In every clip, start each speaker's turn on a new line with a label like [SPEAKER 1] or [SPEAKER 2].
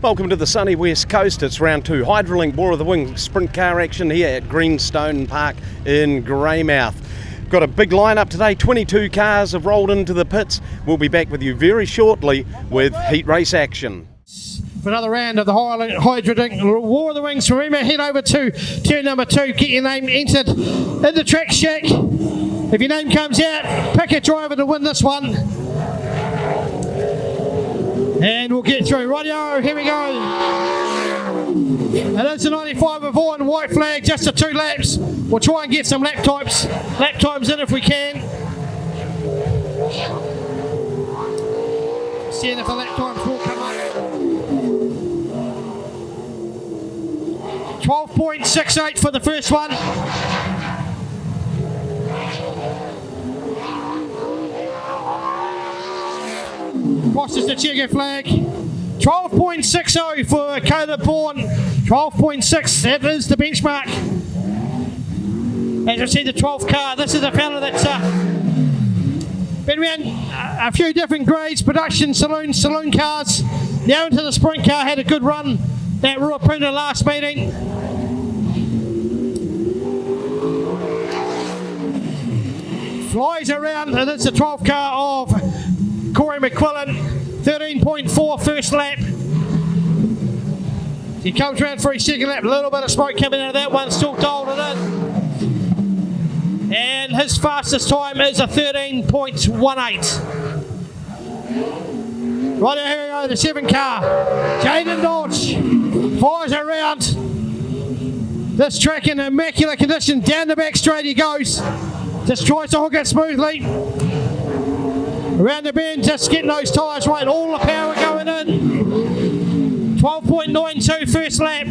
[SPEAKER 1] Welcome to the sunny west coast. It's round 2 Hydrolink War of the Wing sprint car action here at Greenstone Park in Greymouth. Got a big lineup today. 22 cars have rolled into the pits. We'll be back with you very shortly with heat race action.
[SPEAKER 2] For another round of the Hydrolink War of the Wings. Remember, head over to turn number 2, get your name entered in the track shack. If your name comes out, pick a driver to win this one. And we'll get through. Rightio, here we go. And it's a 95 of Vaughan, white flag, just the 2 laps. We'll try and get some lap times in if we can. Seeing if the lap times will come up. 12.68 for the first one. Crosses the checker flag. 12.60 for Caleb Vaughan. 12.6, that is the benchmark. As you see, the 12th car, this is a fella that's been around a few different grades, production, saloon cars. Now into the sprint car, had a good run at Ruapuna last meeting. Flies around, and it's the 12th car of Corey McQuillan. 13.4 first lap. He comes around for his second lap, a little bit of smoke coming out of that one, still dialed it in. And his fastest time is a 13.18. Right here we go, the 7 car. Jaden Dodge fires around this track in immaculate condition. Down the back straight he goes. Just tries to hook it smoothly. Around the bend, just getting those tyres right. All the power going in. 12.92 first lap.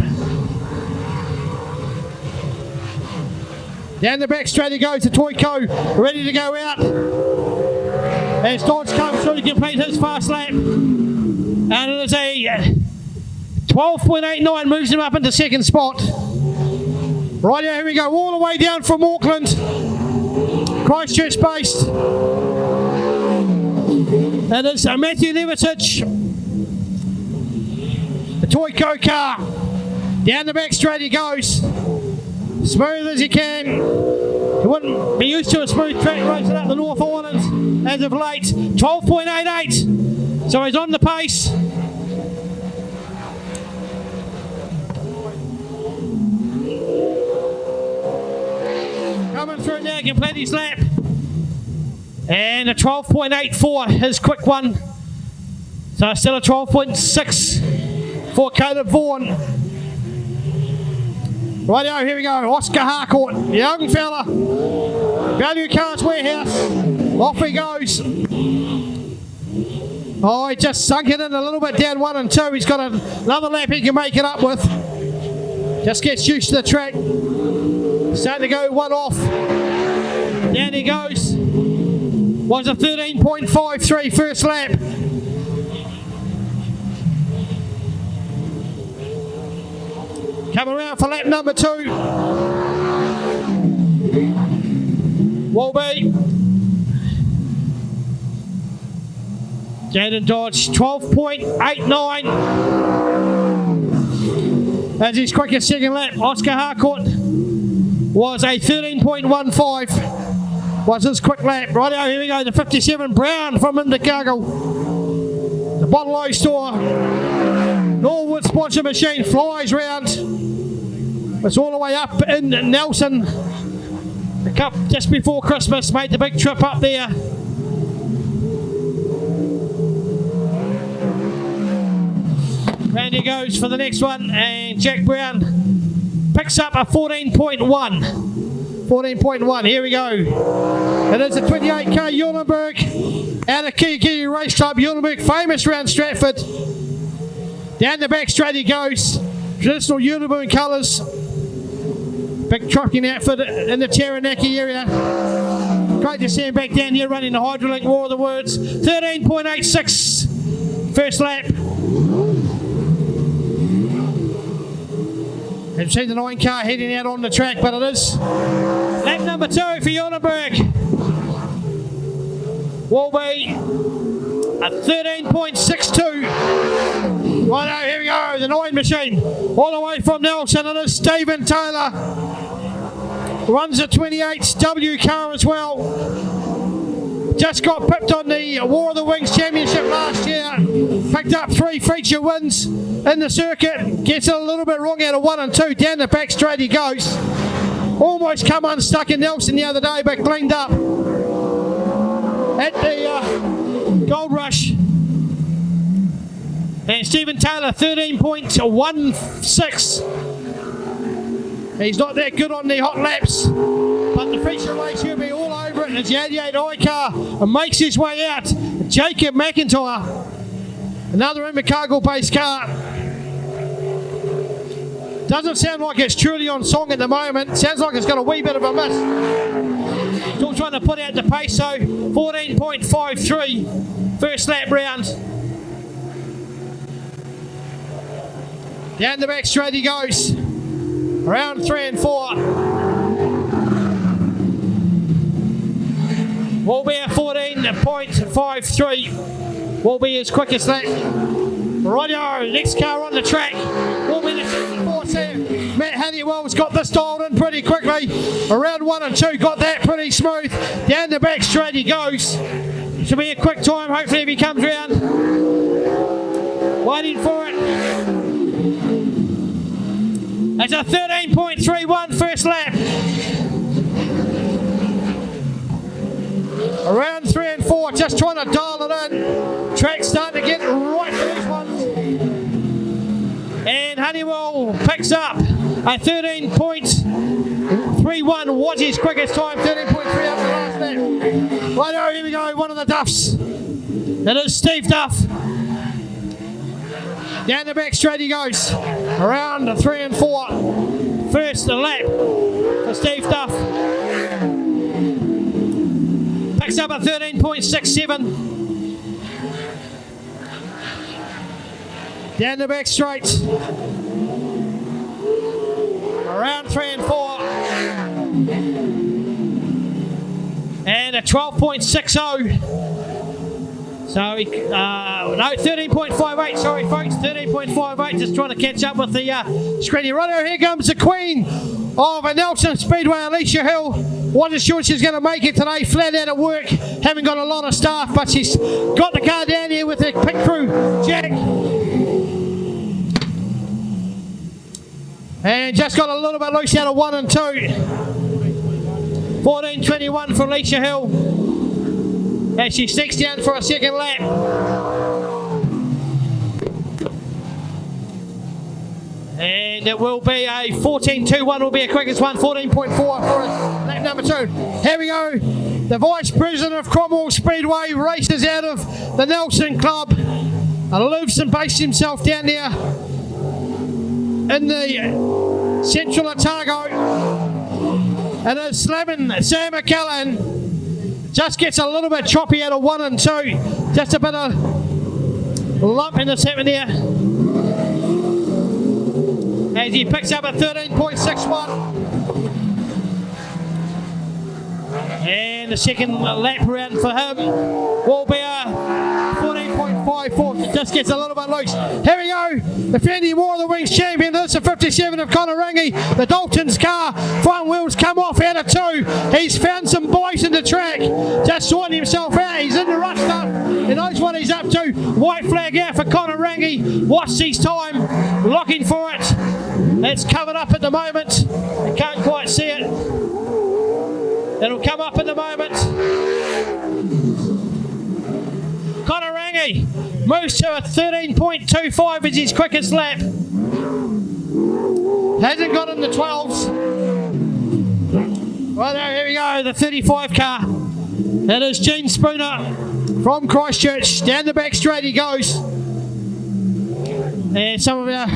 [SPEAKER 2] Down the back straight he goes to Toyko, ready to go out. As Dodge comes through to complete his fast lap. And it is a 12.89, moves him up into second spot. Right here we go, all the way down from Auckland. Christchurch based. And it's Matthew Levertich. The Toyko car. Down the back straight he goes. Smooth as he can. He wouldn't be used to a smooth track racing up the North Island as of late. 12.88. So he's on the pace. Coming through now, complete his lap. And a 12.84, his quick one. So still a 12.6 for Caleb Vaughan. Rightio, here we go. Oscar Harcourt, young fella. Value Cars Warehouse. Off he goes. Oh, he just sunk it in a little bit down 1 and 2. He's got another lap he can make it up with. Just gets used to the track. Starting to go one off. Down he goes. Was a 13.53 first lap. Coming around for lap number 2 will be Jaden Dodge, 12.89 as his quickest second lap. Oscar Harcourt was a 13.15 was his quick lap. Rightio, here we go, the 57 Brown from Invercargill. The Bottle O store. Norwood sponsor machine flies round. It's all the way up in Nelson. The Cup just before Christmas, made the big trip up there. Round he goes for the next one, and Jack Brown picks up a 14.1. 14.1, here we go. It is a 28k Eulenberg out of Kiki Race Club. Eulenberg, famous round Stratford. Down the back straight he goes. Traditional Eulenberg colours. Big trucking outfit in the Taranaki area. Great to see him back down here running the Hydrolink War of the Words. 13.86 first lap. You've seen the 9 car heading out on the track, but it is lap number 2 for Eulenberg. Will be a 13.62. Righto, here we go, the 9 machine. All the way from Nelson, it is Stephen Taylor. Runs a 28W car as well. Just got pipped on the War of the Wings Championship last year. Picked up 3 feature wins in the circuit. Gets it a little bit wrong out of 1 and 2. Down the back straight he goes. Almost come unstuck in Nelson the other day, but cleaned up at the Gold Rush. And Stephen Taylor, 13.16. He's not that good on the hot laps, but the feature race he'll be all over it as the 88i car makes his way out. Jacob McIntyre, another Invercargill-based car. Doesn't sound like it's truly on song at the moment. Sounds like it's got a wee bit of a miss. Still trying to put out the pace, so 14.53 first lap round. Down the back straight he goes. Round 3 and 4. Will be a 14.53. Will be his quickest lap. Rightio, next car on the track. Will be the 64 Sam. Matt Honeywell's got this dialed in pretty quickly. Around 1 and 2, got that pretty smooth. Down the back straight he goes. Should be a quick time, hopefully if he comes round. Waiting for it. It's a 13.31 first lap. Around 3 and 4, just trying to dial it in. Track starting to get right for these ones. And Honeywell picks up a 13.31, was his quickest time, 13.3 up the last lap. Righto, here we go, one of the Duffs. It is Steve Duff. Down the back straight he goes. Around 3 and 4. First lap for Steve Duff. Picks up a 13.67. Down the back straight. Around 3 and 4. And a 12.60. So, no, 13.58, sorry folks, 13.58, just trying to catch up with the screening. Righto, here comes the queen of Nelson Speedway, Alicia Hill. Wasn't sure she's going to make it today, flat out of work, haven't got a lot of staff, but she's got the car down here with her pit crew, Jack. And just got a little bit loose out of 1 and 2. 14.21 for Alicia Hill. As she sticks down for a second lap. And it will be a 14.21 will be a quickest one, 14.4 for lap number 2. Here we go. The Vice President of Cromwell Speedway races out of the Nelson Club. Lives and bases himself down there in the Central Otago. And it's slamming Sam McKellen. Just gets a little bit choppy out of 1 and 2. Just a bit of lump in the 7 there. As he picks up a 13.61. And the second lap round for him will be a 14.54. Just gets a little bit loose. Here we go. Defending War of the Wings champion. This is the 57 of Conarangi. The Dalton's car. Front wheels come off out of 2. He's found some boys in the track. Just sorting himself out. He's in the rush stuff. He knows what he's up to. White flag out for Conarangi. Watch his time. Looking for it. It's covered up at the moment. You can't quite see it. It'll come up in the moment. Conarangi moves to a 13.25 as his quickest lap. Hasn't got in the 12s. Well, here we go, the 35 car. That is Gene Spooner from Christchurch. Down the back straight he goes. And some of our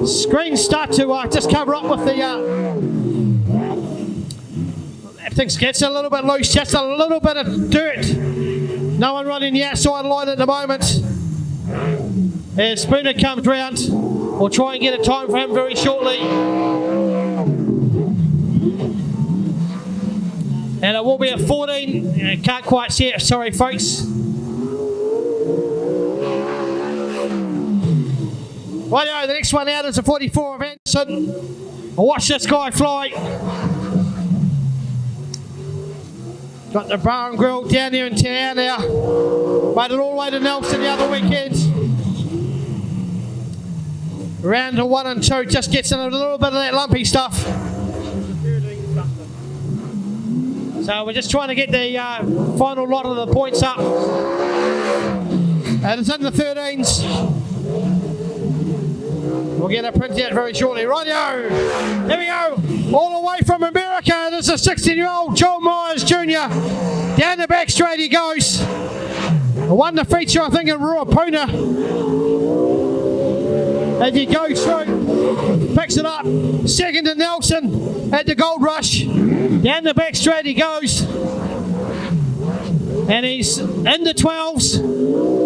[SPEAKER 2] screens start to just cover up with the things gets a little bit loose, just a little bit of dirt. No one running the outside line at the moment. As Spooner comes round, we'll try and get a time for him very shortly. And it will be a 14. Can't quite see it, sorry folks. Rightio, the next one out is a 44 of Anderson. Watch this guy fly. Got the bar and grill down here in town now. Made it all the way to Nelson the other weekend. Round to 1 and 2, just gets in a little bit of that lumpy stuff. So we're just trying to get the final lot of the points up. And it's in the 13s. We'll get a print out very shortly. Rightio! There we go! All the way from America, there's a 16-year-old Joel Myers Jr. Down the back straight he goes. Won the feature, I think, in Ruapuna. As he goes through, picks it up. Second to Nelson at the Gold Rush. Down the back straight he goes. And he's in the 12s.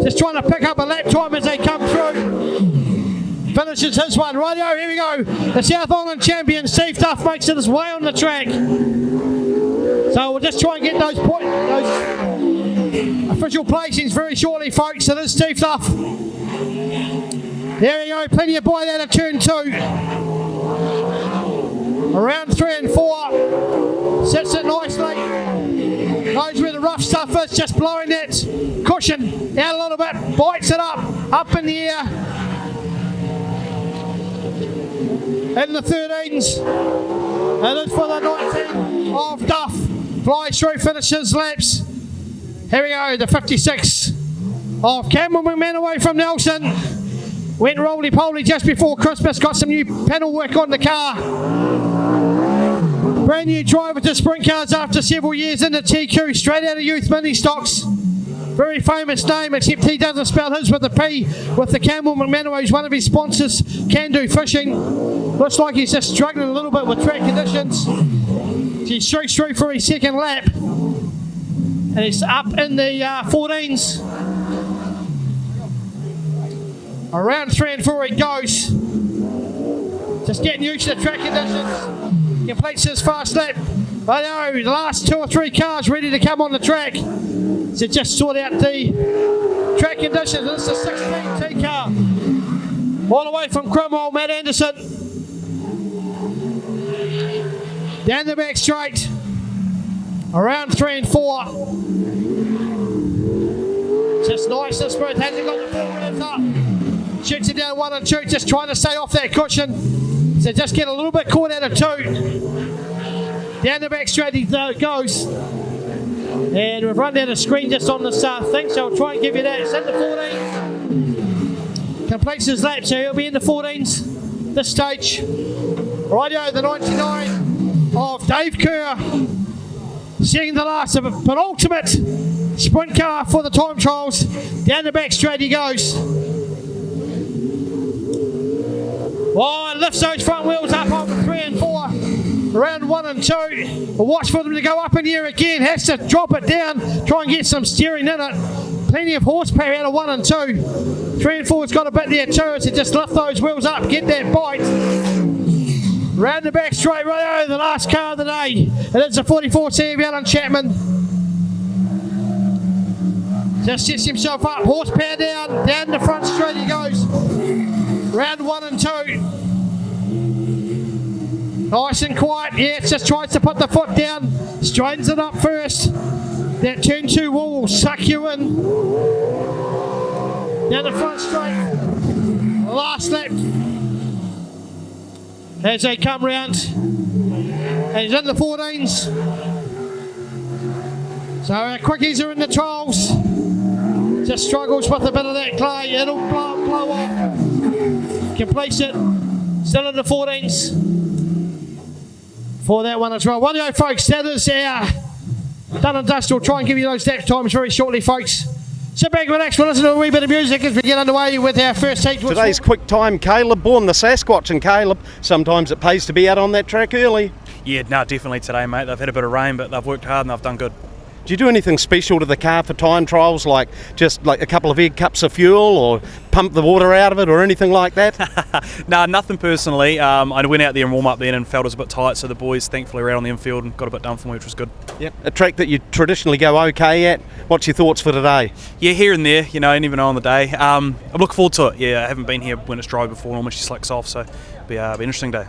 [SPEAKER 2] Just trying to pick up a lap time as they come through. Finishes his one. Rightio, here we go. The South Island champion, Steve Duff, makes it his way on the track. So we'll just try and get those official placings very shortly, folks. It is Steve Duff. There we go, plenty of bite out of turn 2. Around 3 and 4. Sits it nicely. Knows where the rough stuff is, just blowing that cushion out a little bit. Bites it up in the air. In the 13s. It is for the 19 of Duff. Flies through, finishes laps. Here we go, the 56 of Campbell McMahon away from Nelson. Went roly-poly just before Christmas, got some new panel work on the car. Brand new driver to sprint cars after several years in the TQ, straight out of youth mini stocks. Very famous name, except he doesn't spell his with a P, with the Campbell McMahon, who's one of his sponsors, Can Do Fishing. Looks like he's just struggling a little bit with track conditions. He shoots through for his second lap. And he's up in the 14s. Around 3 and 4 he goes. Just getting used to the track conditions. Completes his fast lap. I know, the last 2 or 3 cars ready to come on the track. So just sort out the track conditions. This is a 16 T car. All the way from Cromwell, Matt Anderson. Down the back straight. Around 3 and 4. Just nice and smooth. Hasn't got the 4 wheels up. Shoots it down 1 and 2. Just trying to stay off that cushion. So just get a little bit caught out of 2. Down the back straight he goes. And we've run down the screen just on this thing. So I'll try and give you that. It's in the 14. Completes his lap. So he'll be in the 14s this stage. Rightio, the 99 of Dave Kerr. Second to last of a penultimate sprint car for the time trials. Down the back straight he goes. Oh, and lifts those front wheels up on 3 and 4. Around 1 and 2. We'll watch for them to go up in here again. Has to drop it down. Try and get some steering in it. Plenty of horsepower out of 1 and 2. 3 and 4's got a bit there too. So just lift those wheels up. Get that bite. Round the back straight, right over the last car of the day. It is a 44C of Alan Chapman. Just sets himself up, horsepower down the front straight he goes. Round 1 and 2. Nice and quiet, yeah, just tries to put the foot down, straightens it up first. That turn 2 wall will suck you in. Down the front straight. Last lap. As they come round. And he's in the 14s. So our quickies are in the trials. Just struggles with a bit of that clay. It'll blow off. Completes it. Still in the 14s. For that one as well. Rightio, folks, that is our done and dust. We'll try and give you those lap times very shortly, folks. Sit back, relax, we'll listen to a wee bit of music as we get underway with our first heat.
[SPEAKER 1] Today's quick time, Caleb, born the Sasquatch, and Caleb, sometimes it pays to be out on that track early.
[SPEAKER 3] Yeah, no, definitely today, mate. They've had a bit of rain, but they've worked hard and they've done good.
[SPEAKER 1] Do you do anything special to the car for time trials, like just like a couple of egg cups of fuel or pump the water out of it or anything like that?
[SPEAKER 3] No, nothing personally. I went out there and warm up then and felt it was a bit tight, so the boys thankfully were out on the infield and got a bit done for me, which was good.
[SPEAKER 1] Yep. A track that you traditionally go okay at. What's your thoughts for today?
[SPEAKER 3] Yeah, here and there, you never know on the day. I'm looking forward to it. Yeah, I haven't been here when it's dry before, normally she slicks off, so it'll be an interesting day.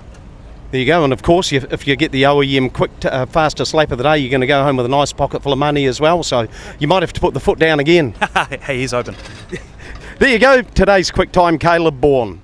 [SPEAKER 1] There you go, and of course if you get the OEM quick fastest lap of the day, you're going to go home with a nice pocket full of money as well, so you might have to put the foot down again.
[SPEAKER 3] Hey, he's open.
[SPEAKER 1] There you go, today's Quick Time Caleb Bourne.